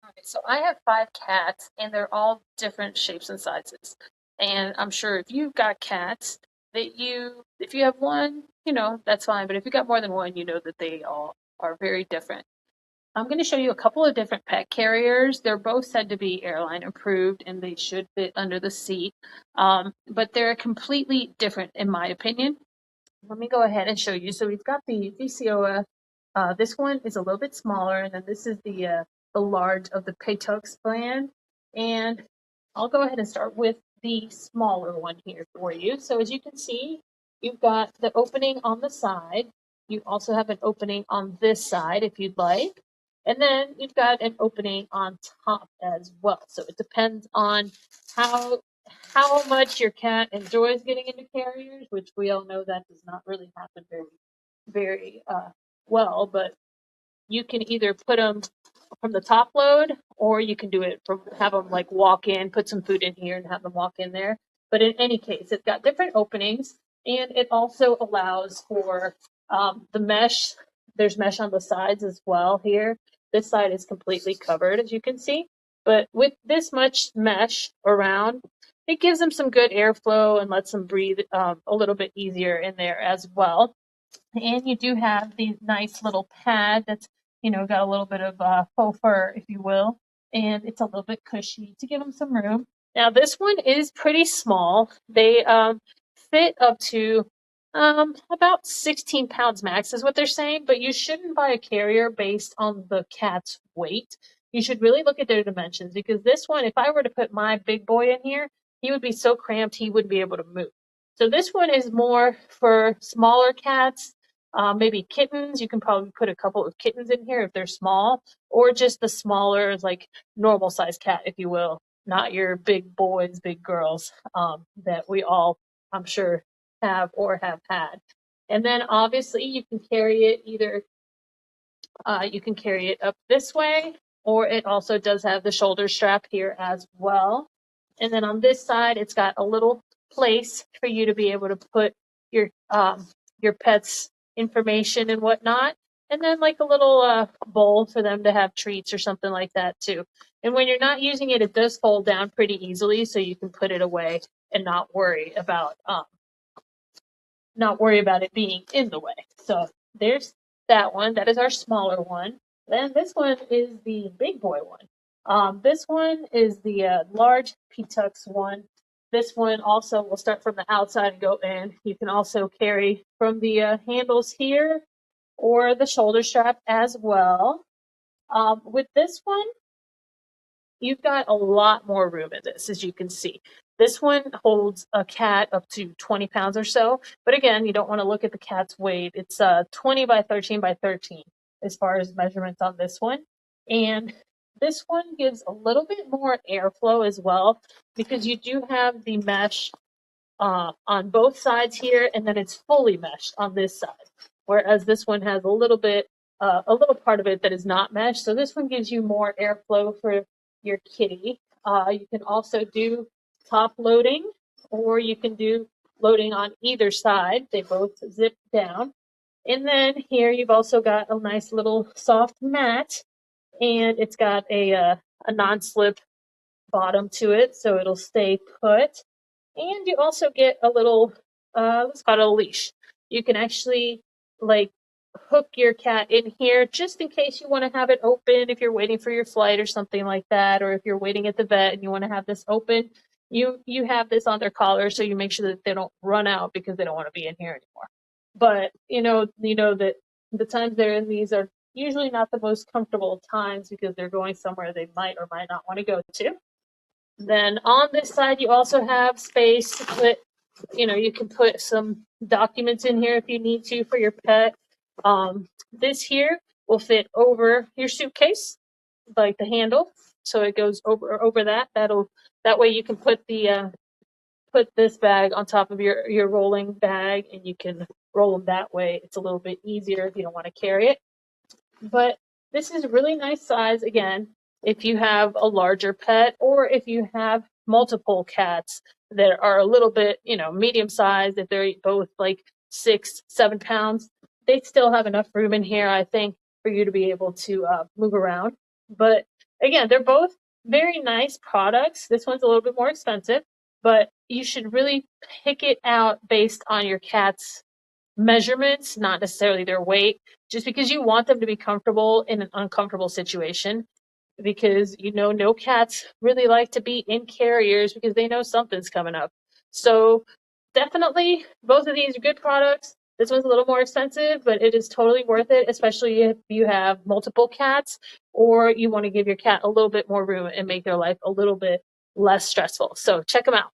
Okay, so I have 5 cats, and they're all different shapes and sizes. And I'm sure if you've got cats, if you have one, that's fine. But if you got more than one, you know that they all are very different. I'm going to show you a couple of different pet carriers. They're both said to be airline approved, and they should fit under the seat. But they're completely different, in my opinion. Let me go ahead and show you. So we've got the Vceoa. This one is a little bit smaller, and then this is the large of the PETUX brand. And I'll go ahead and start with the smaller one here for you. So as you can see, you've got the opening on the side. You also have an opening on this side if you'd like. And then you've got an opening on top as well. So it depends on how how much your cat enjoys getting into carriers, which we all know that does not really happen very well. But you can either put them from the top load, or you can do it from have them like walk in, put some food in here, and have them walk in there. But in any case, it's got different openings, and it also allows for the mesh. There's mesh on the sides as well here. This side is completely covered, as you can see. But with this much mesh around, it gives them some good airflow and lets them breathe a little bit easier in there as well. And you do have the nice little pad that's, got a little bit of faux fur, if you will. And it's a little bit cushy to give them some room. Now, this one is pretty small. They fit up to about 16 pounds max, is what they're saying. But you shouldn't buy a carrier based on the cat's weight. You should really look at their dimensions, because this one, if I were to put my big boy in here, he would be so cramped he wouldn't be able to move. So this one is more for smaller cats, maybe kittens. You can probably put a couple of kittens in here if they're small, or just the smaller, like normal size cat, if you will, not your big boys, big girls that we all, I'm sure, have or have had. And then obviously you can carry it either, you can carry it up this way, or it also does have the shoulder strap here as well. And then on this side, it's got a little place for you to be able to put your pet's information and whatnot. And then like a little bowl for them to have treats or something like that too. And when you're not using it, it does fold down pretty easily, so you can put it away and not worry about it being in the way. So there's that one. That is our smaller one. Then this one is the big boy one. This one is the large PETUX one. This one also will start from the outside and go in. You can also carry from the handles here or the shoulder strap as well. With this one, you've got a lot more room in this, as you can see. This one holds a cat up to 20 pounds or so. But again, you don't want to look at the cat's weight. It's 20 by 13 by 13 as far as measurements on this one. And this one gives a little bit more airflow as well, because you do have the mesh on both sides here, and then it's fully meshed on this side. Whereas this one has a little part of it that is not meshed. So this one gives you more airflow for your kitty. You can also do top loading, or you can do loading on either side. They both zip down. And then here you've also got a nice little soft mat, and it's got a non-slip bottom to it, so it'll stay put. And you also get a little, let's call it a leash. You can actually like hook your cat in here just in case you want to have it open if you're waiting for your flight or something like that, or if you're waiting at the vet and you want to have this open. You have this on their collar, so you make sure that they don't run out because they don't want to be in here anymore. But you know that the times they're in these are usually not the most comfortable times, because they're going somewhere they might or might not want to go to. Then on this side, you also have space to put, you can put some documents in here if you need to for your pet. This here will fit over your suitcase, like the handle, so it goes over that. That way you can put this bag on top of your rolling bag, and you can roll them that way. It's a little bit easier if you don't want to carry it. But this is a really nice size, again, if you have a larger pet, or if you have multiple cats that are a little bit, medium sized, if they're both like 6, 7 pounds, they still have enough room in here, I think, for you to be able to move around. But again, they're both very nice products. This one's a little bit more expensive, but you should really pick it out based on your cat's measurements, not necessarily their weight, just because you want them to be comfortable in an uncomfortable situation. Because no cats really like to be in carriers because they know something's coming up. So definitely both of these are good products. This one's a little more expensive, but it is totally worth it, especially if you have multiple cats or you want to give your cat a little bit more room and make their life a little bit less stressful. So check them out.